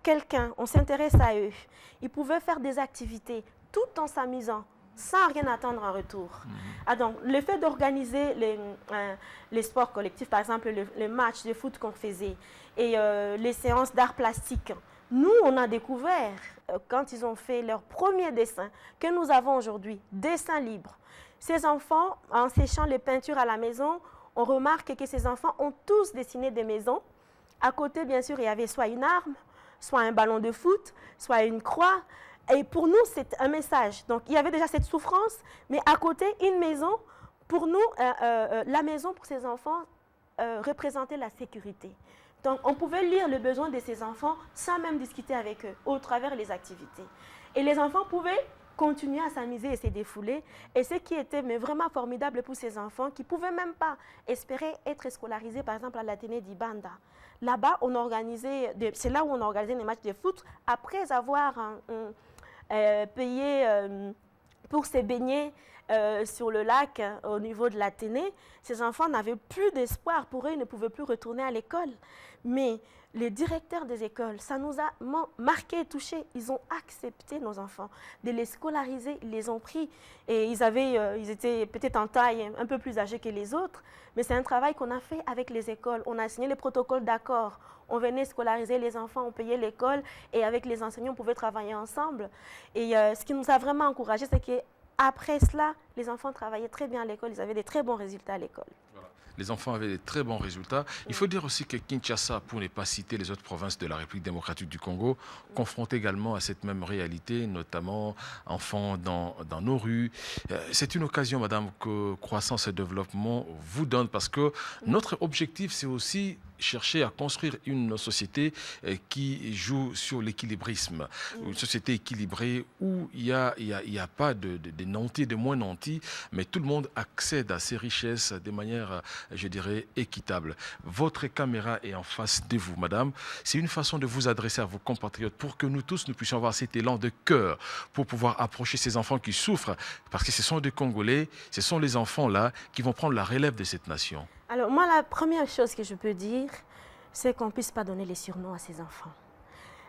quelqu'un, on s'intéresse à eux, ils pouvaient faire des activités tout en s'amusant, sans rien attendre en retour. Ah, donc, le fait d'organiser les sports collectifs, par exemple les matchs de foot qu'on faisait et les séances d'art plastique, nous, on a découvert, quand ils ont fait leur premier dessin, que nous avons aujourd'hui, dessin libre. Ces enfants, en séchant les peintures à la maison, on remarque que ces enfants ont tous dessiné des maisons. À côté, bien sûr, il y avait soit une arme, soit un ballon de foot, soit une croix. Et pour nous, c'est un message. Donc, il y avait déjà cette souffrance, mais à côté, une maison. Pour nous, la maison pour ces enfants représentait la sécurité. Donc, on pouvait lire le besoin de ces enfants sans même discuter avec eux, au travers des activités. Et les enfants pouvaient continuer à s'amuser et se défouler. Et ce qui était mais vraiment formidable pour ces enfants, qui ne pouvaient même pas espérer être scolarisés, par exemple, à l'Athénée d'Ibanda. Là-bas, c'est là où on organisait des matchs de foot, après avoir payé pour se baigner sur le lac au niveau de l'Athénée. Ces enfants n'avaient plus d'espoir. Pour eux, ils ne pouvaient plus retourner à l'école. Mais les directeurs des écoles, ça nous a marqué et touché. Ils ont accepté nos enfants de les scolariser. Ils les ont pris. Et ils étaient peut-être en taille un peu plus âgés que les autres. Mais c'est un travail qu'on a fait avec les écoles. On a signé les protocoles d'accord. On venait scolariser les enfants, on payait l'école. Et avec les enseignants, on pouvait travailler ensemble. Et ce qui nous a vraiment encouragés, c'est qu'après cela, les enfants travaillaient très bien à l'école. Ils avaient des très bons résultats à l'école. Voilà. Les enfants avaient des très bons résultats. Il faut dire aussi que Kinshasa, pour ne pas citer les autres provinces de la République démocratique du Congo, confrontent également à cette même réalité, notamment enfants dans nos rues. C'est une occasion, madame, que croissance et développement vous donnent, parce que notre objectif, c'est aussi chercher à construire une société qui joue sur l'équilibrisme, une société équilibrée où il y a pas de nantis, de moins nantis, mais tout le monde accède à ces richesses de manière, je dirais, équitable. Votre caméra est en face de vous, madame. C'est une façon de vous adresser à vos compatriotes pour que nous tous, nous puissions avoir cet élan de cœur pour pouvoir approcher ces enfants qui souffrent, parce que ce sont des Congolais, ce sont les enfants-là qui vont prendre la relève de cette nation. Alors moi, la première chose que je peux dire, c'est qu'on ne puisse pas donner les surnoms à ces enfants.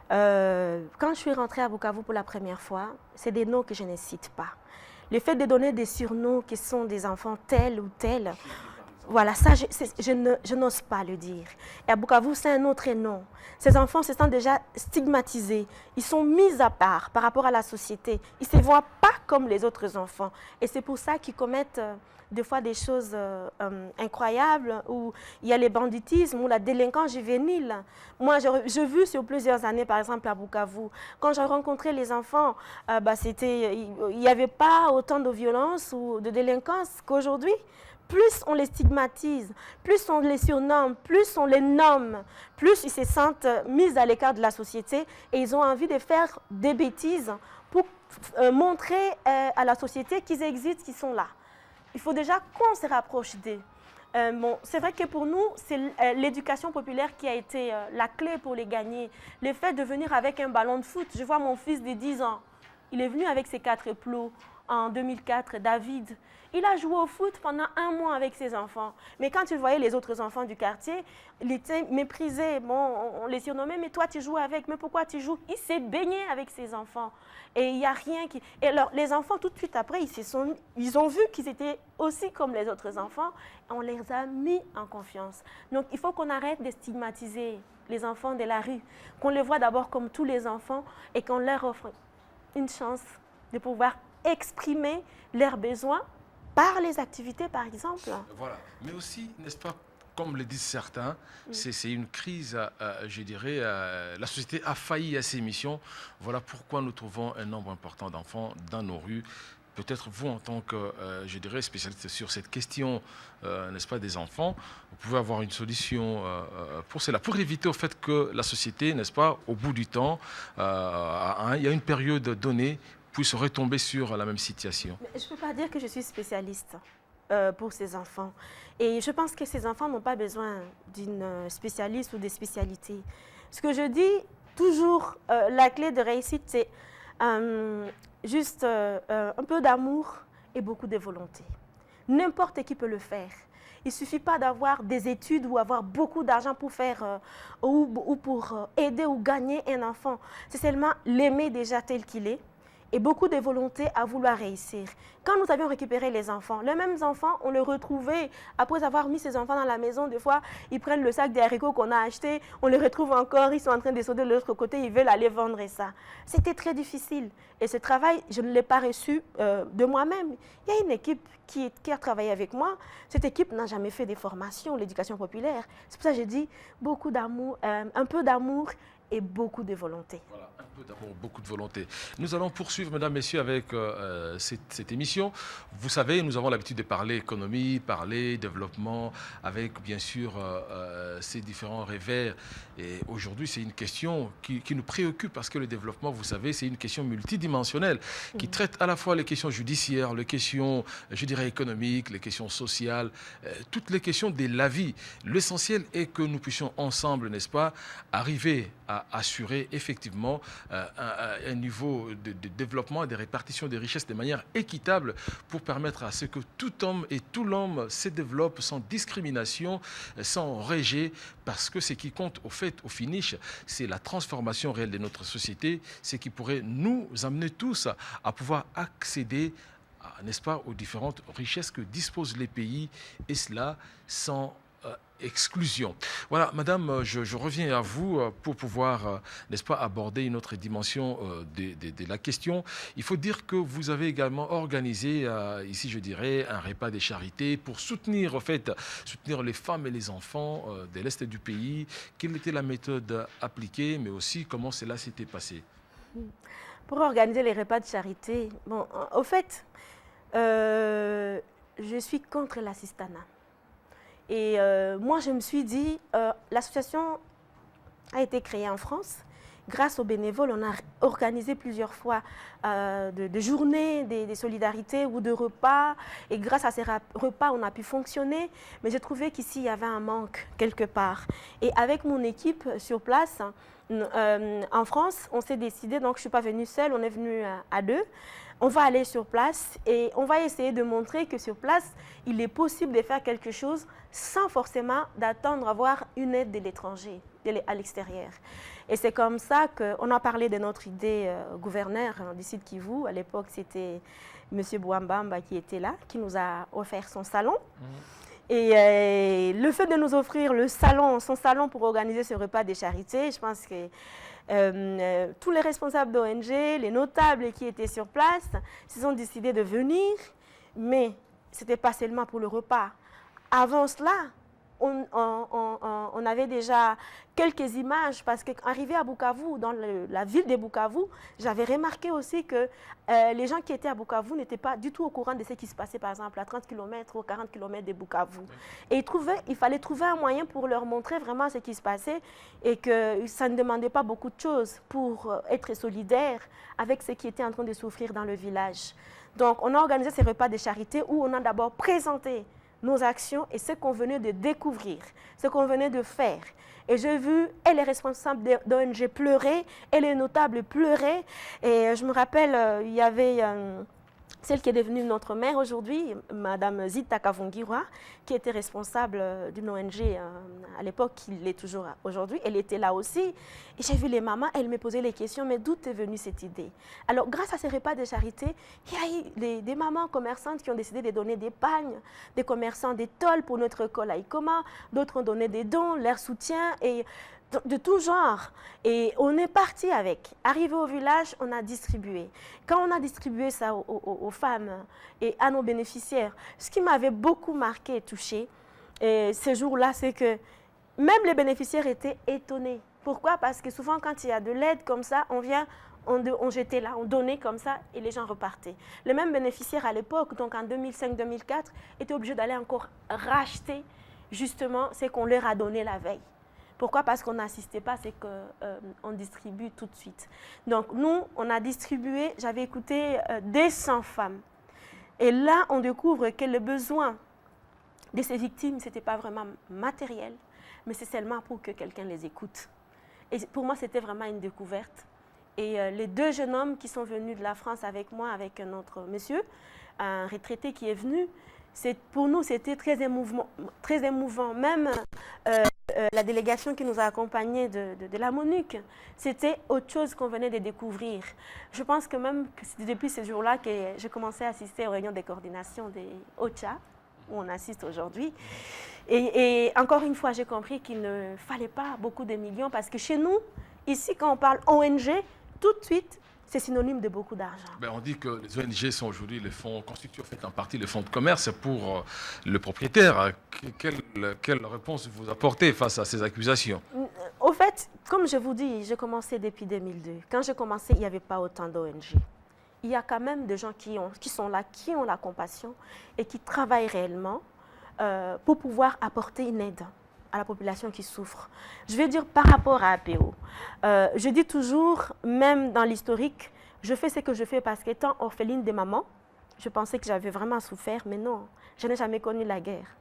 Quand je suis rentrée à Bukavu pour la première fois, c'est des noms que je ne cite pas. Le fait de donner des surnoms qui sont des enfants tels ou tels, voilà, ça, je n'ose pas le dire. Et à Bukavu, c'est un autre nom. Ces enfants se sentent déjà stigmatisés. Ils sont mis à part par rapport à la société. Ils ne se voient pas comme les autres enfants. Et c'est pour ça qu'ils commettent des fois des choses incroyables, où il y a les banditismes ou la délinquance juvénile. Moi, j'ai vu sur plusieurs années, par exemple à Bukavu, quand j'ai rencontré les enfants, il n'y avait pas autant de violence ou de délinquance qu'aujourd'hui. Plus on les stigmatise, plus on les surnomme, plus on les nomme, plus ils se sentent mis à l'écart de la société et ils ont envie de faire des bêtises pour montrer à la société qu'ils existent, qu'ils sont là. Il faut déjà qu'on se rapproche d'eux. C'est vrai que pour nous, c'est l'éducation populaire qui a été la clé pour les gagner. Le fait de venir avec un ballon de foot. Je vois mon fils de 10 ans, il est venu avec ses 4 plots en 2004, David. Il a joué au foot pendant 1 mois avec ses enfants. Mais quand il voyait les autres enfants du quartier, il était méprisé. Bon, on les surnommait, mais toi tu joues avec, mais pourquoi tu joues? Il s'est baigné avec ses enfants. Et il n'y a rien qui... Et alors, les enfants, tout de suite après, ils ont vu qu'ils étaient aussi comme les autres enfants. Et on les a mis en confiance. Donc, il faut qu'on arrête de stigmatiser les enfants de la rue. Qu'on les voit d'abord comme tous les enfants et qu'on leur offre une chance de pouvoir exprimer leurs besoins par les activités, par exemple. Voilà. Mais aussi, n'est-ce pas, comme le disent certains, c'est une crise, je dirais, la société a failli à ses missions. Voilà pourquoi nous trouvons un nombre important d'enfants dans nos rues. Peut-être vous, en tant que, je dirais, spécialiste sur cette question, n'est-ce pas, des enfants, vous pouvez avoir une solution pour cela, pour éviter au fait que la société, n'est-ce pas, au bout du temps, il y a une période donnée, puisse retomber sur la même situation. Je ne peux pas dire que je suis spécialiste pour ces enfants. Et je pense que ces enfants n'ont pas besoin d'une spécialiste ou des spécialités. Ce que je dis toujours, la clé de réussite, c'est juste un peu d'amour et beaucoup de volonté. N'importe qui peut le faire. ne suffit pas d'avoir des études ou avoir beaucoup d'argent pour faire ou pour aider ou gagner un enfant. C'est seulement l'aimer déjà tel qu'il est et beaucoup de volonté à vouloir réussir. Quand nous avions récupéré les enfants, les mêmes enfants, on les retrouvait après avoir mis ces enfants dans la maison. Des fois, ils prennent le sac des haricots qu'on a acheté, on les retrouve encore, ils sont en train de sauter de l'autre côté, ils veulent aller vendre ça. C'était très difficile. Et ce travail, je ne l'ai pas reçu de moi-même. Il y a une équipe qui a travaillé avec moi. Cette équipe n'a jamais fait des formations, l'éducation populaire. C'est pour ça que j'ai dit beaucoup d'amour, un peu d'amour et beaucoup de volonté. Voilà, un peu d'amour, beaucoup de volonté. Nous allons poursuivre, mesdames, messieurs, avec cette émission. Vous savez, nous avons l'habitude de parler économie, parler développement, avec bien sûr ces différents revers. Et aujourd'hui, c'est une question qui nous préoccupe parce que le développement, vous savez, c'est une question multidimensionnelle qui traite à la fois les questions judiciaires, les questions, je dirais, économiques, les questions sociales, toutes les questions de la vie. L'essentiel est que nous puissions ensemble, n'est-ce pas, arriver à assurer effectivement un niveau de développement et de répartition des richesses de manière équitable pour permettre à ce que tout homme et tout l'homme se développe sans discrimination, sans rejet, parce que ce qui compte au finish, c'est la transformation réelle de notre société, ce qui pourrait nous amener tous à pouvoir accéder, n'est-ce pas, aux différentes richesses que disposent les pays, et cela sans exclusion. Voilà, madame, je reviens à vous pour pouvoir, n'est-ce pas, aborder une autre dimension de la question. Il faut dire que vous avez également organisé, ici je dirais, un repas des charités pour soutenir, en fait, soutenir les femmes et les enfants de l'Est du pays. Quelle était la méthode appliquée, mais aussi comment cela s'était passé? Pour organiser les repas de charité, bon, au fait, je suis contre l'assistanat. Et moi, je me suis dit, l'association a été créée en France. Grâce aux bénévoles, on a organisé plusieurs fois de journées, des solidarités ou de repas. Et grâce à ces repas, on a pu fonctionner. Mais j'ai trouvé qu'ici, il y avait un manque quelque part. Et avec mon équipe sur place, en France, on s'est décidé, donc je ne suis pas venue seule, on est venu à deux. On va aller sur place et on va essayer de montrer que sur place, il est possible de faire quelque chose sans forcément d'attendre à avoir une aide de l'étranger, à l'extérieur. Et c'est comme ça qu'on a parlé de notre idée gouverneur du Sud Kivu. À l'époque, c'était M. Bouambamba qui était là, qui nous a offert son salon. Et le fait de nous offrir son salon pour organiser ce repas des charités, je pense que tous les responsables d'ONG, les notables qui étaient sur place, ils ont décidé de venir, mais ce n'était pas seulement pour le repas. Avant cela, on avait déjà quelques images parce qu'arrivé à Bukavu, dans la ville de Bukavu, j'avais remarqué aussi que les gens qui étaient à Bukavu n'étaient pas du tout au courant de ce qui se passait, par exemple, à 30 km ou 40 km de Bukavu. Et il fallait trouver un moyen pour leur montrer vraiment ce qui se passait et que ça ne demandait pas beaucoup de choses pour être solidaire avec ceux qui étaient en train de souffrir dans le village. Donc, on a organisé ces repas de charité où on a d'abord présenté nos actions et ce qu'on venait de découvrir, ce qu'on venait de faire. Et j'ai vu et les responsables d'ONG pleurer, et les notables pleurer. Et je me rappelle, il y avait celle qui est devenue notre maire aujourd'hui, Madame Zita Kavungirwa, qui était responsable d'une ONG à l'époque, qui l'est toujours aujourd'hui. Elle était là aussi. Et j'ai vu les mamans, elles me posaient les questions, mais d'où est venue cette idée? Alors, grâce à ces repas de charité, il y a eu des mamans commerçantes qui ont décidé de donner des pagnes, des commerçants des tôles pour notre école à Ikoma, d'autres ont donné des dons, leur soutien, et de tout genre. Et on est parti avec. Arrivé au village, on a distribué. Quand on a distribué ça aux femmes et à nos bénéficiaires, ce qui m'avait beaucoup marqué et touché ces jours-là, c'est que même les bénéficiaires étaient étonnés. Pourquoi? Parce que souvent, quand il y a de l'aide comme ça, on jetait là, on donnait comme ça et les gens repartaient. Les mêmes bénéficiaires à l'époque, donc en 2005-2004, étaient obligés d'aller encore racheter justement ce qu'on leur a donné la veille. Pourquoi? Parce qu'on n'assistait pas, c'est qu'on distribue tout de suite. Donc nous, on a distribué, j'avais écouté des 100 femmes. Et là, on découvre que le besoin de ces victimes, ce n'était pas vraiment matériel, mais c'est seulement pour que quelqu'un les écoute. Et pour moi, c'était vraiment une découverte. Et les deux jeunes hommes qui sont venus de la France avec moi, avec un autre monsieur, un retraité qui est venu, Pour nous, c'était très émouvant, très émouvant. Même la délégation qui nous a accompagnés de la MONUC, c'était autre chose qu'on venait de découvrir. Je pense que même que c'est depuis ce jour-là que j'ai commencé à assister aux réunions de coordination des OCHA, où on assiste aujourd'hui. Et encore une fois, j'ai compris qu'il ne fallait pas beaucoup de millions parce que chez nous, ici, quand on parle ONG, tout de suite, c'est synonyme de beaucoup d'argent. Ben, on dit que les ONG sont aujourd'hui les fonds constitués en fait en partie les fonds de commerce pour le propriétaire. Quelle réponse vous apportez face à ces accusations? Au fait, comme je vous dis, j'ai commencé depuis 2002. Quand j'ai commencé, il n'y avait pas autant d'ONG. Il y a quand même des gens qui sont là, qui ont la compassion et qui travaillent réellement pour pouvoir apporter une aide à la population qui souffre. Je vais dire par rapport à APO. Je dis toujours, même dans l'historique, je fais ce que je fais parce qu'étant orpheline des mamans, je pensais que j'avais vraiment souffert, mais non, je n'ai jamais connu la guerre.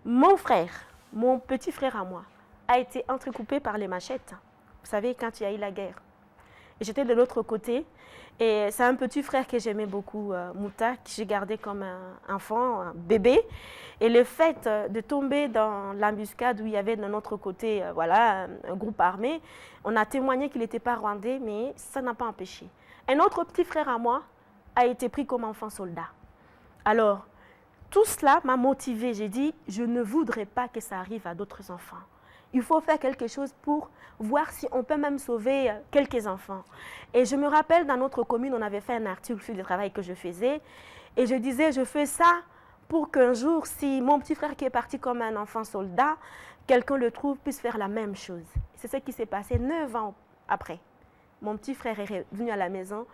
Mon frère, mon petit frère à moi, a été entrecoupé par les machettes. Vous savez, quand il y a eu la guerre. Et j'étais de l'autre côté. Et c'est un petit frère que j'aimais beaucoup, Mouta, que j'ai gardé comme un enfant, un bébé. Et le fait de tomber dans l'embuscade où il y avait de notre côté voilà, un groupe armé, on a témoigné qu'il n'était pas rwandais, mais ça n'a pas empêché. Un autre petit frère à moi a été pris comme enfant soldat. Alors, tout cela m'a motivée. J'ai dit, je ne voudrais pas que ça arrive à d'autres enfants. Il faut faire quelque chose pour voir si on peut même sauver quelques enfants. Et je me rappelle, dans notre commune, on avait fait un article sur le travail que je faisais. Et je disais, je fais ça pour qu'un jour, si mon petit frère qui est parti comme un enfant soldat, quelqu'un le trouve, puisse faire la même chose. C'est ce qui s'est passé 9 ans après. Mon petit frère est venu à la maison,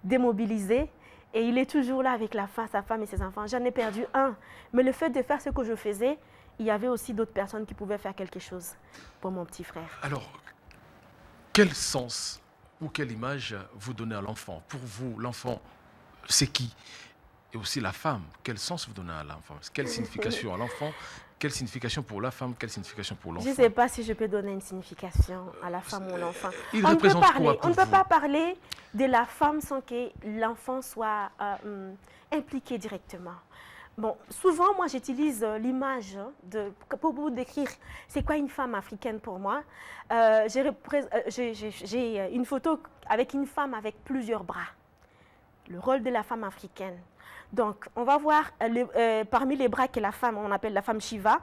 démobilisé. Et il est toujours là avec sa femme et ses enfants. J'en ai perdu un. Mais le fait de faire ce que je faisais, il y avait aussi d'autres personnes qui pouvaient faire quelque chose pour mon petit frère. Alors, quel sens ou quelle image vous donnez à l'enfant? Pour vous, l'enfant, c'est qui? Et aussi la femme, quel sens vous donnez à l'enfant? Quelle signification à l'enfant? Quelle signification pour la femme? Quelle signification pour l'enfant? Je ne sais pas si je peux donner une signification à la femme ou à l'enfant. Il représente quoi pour vous? On ne peut pas parler de la femme sans que l'enfant soit impliqué directement. Bon, souvent, moi, j'utilise l'image pour vous décrire c'est quoi une femme africaine pour moi. J'ai une photo avec une femme avec plusieurs bras. Le rôle de la femme africaine. Donc, on va voir parmi les bras que la femme, on appelle la femme Shiva,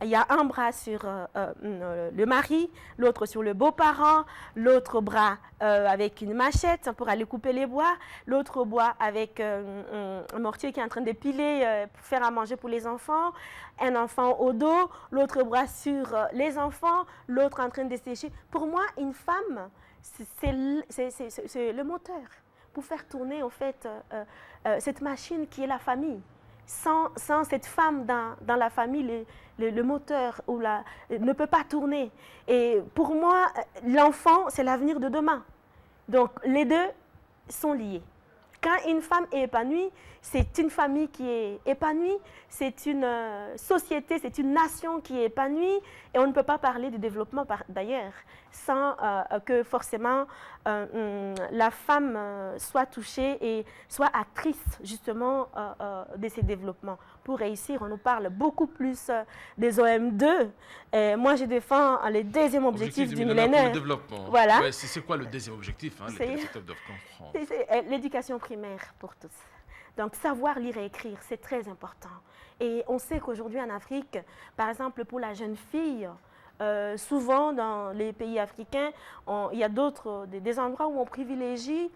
il y a un bras sur le mari, l'autre sur le beau-parent, l'autre bras avec une machette pour aller couper les bois, l'autre bras avec un mortier qui est en train de piler pour faire à manger pour les enfants, un enfant au dos, l'autre bras sur les enfants, l'autre en train de sécher. Pour moi, une femme, c'est le moteur pour faire tourner en fait cette machine qui est la famille. Sans cette femme dans la famille, le moteur ne peut pas tourner. Et pour moi, l'enfant, c'est l'avenir de demain. Donc, les deux sont liés. Quand une femme est épanouie, c'est une famille qui est épanouie, c'est une société, c'est une nation qui est épanouie. Et on ne peut pas parler de développement d'ailleurs sans que forcément la femme soit touchée et soit actrice justement de ces développements. Pour réussir, on nous parle beaucoup plus des OM2. Moi, je défends le deuxième objectif du millénaire. Le développement. Voilà. Ouais, c'est quoi le deuxième objectif? C'est l'éducation primaire pour tous. Donc, savoir lire et écrire, c'est très important. Et on sait qu'aujourd'hui en Afrique, par exemple pour la jeune fille, souvent dans les pays africains, il y a des endroits où on privilégie